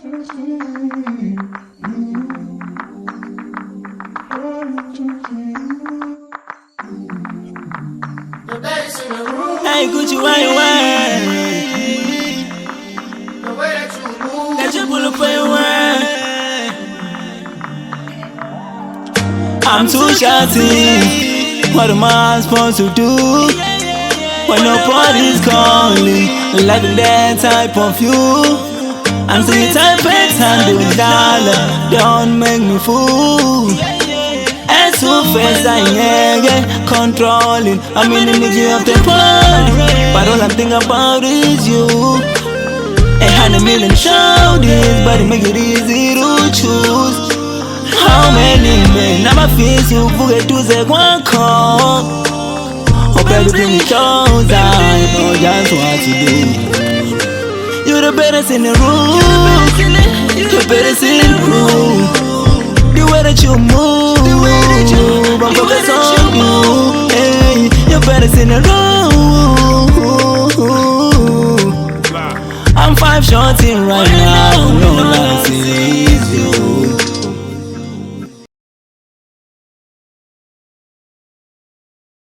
Hey Gucci, why you wear? Got your pull up for your wear. I'm too shouty. What am I supposed to do when nobody's calling? Like that type of you. I'm still type of $100. Don't make me fool. And so fast I get controlling. I'm in the middle of the party, but all I'm thinking about is you. And 100,000,000 shoulders, but it make it easy to choose. How many men I'm a face you forget to say one call? Hope everything is chose. I know just what to do. You're the baddest in the room. The baddest in the room. The way that you move, I'm focused on you. Hey, you're baddest in the room. I'm 5 shots in right now.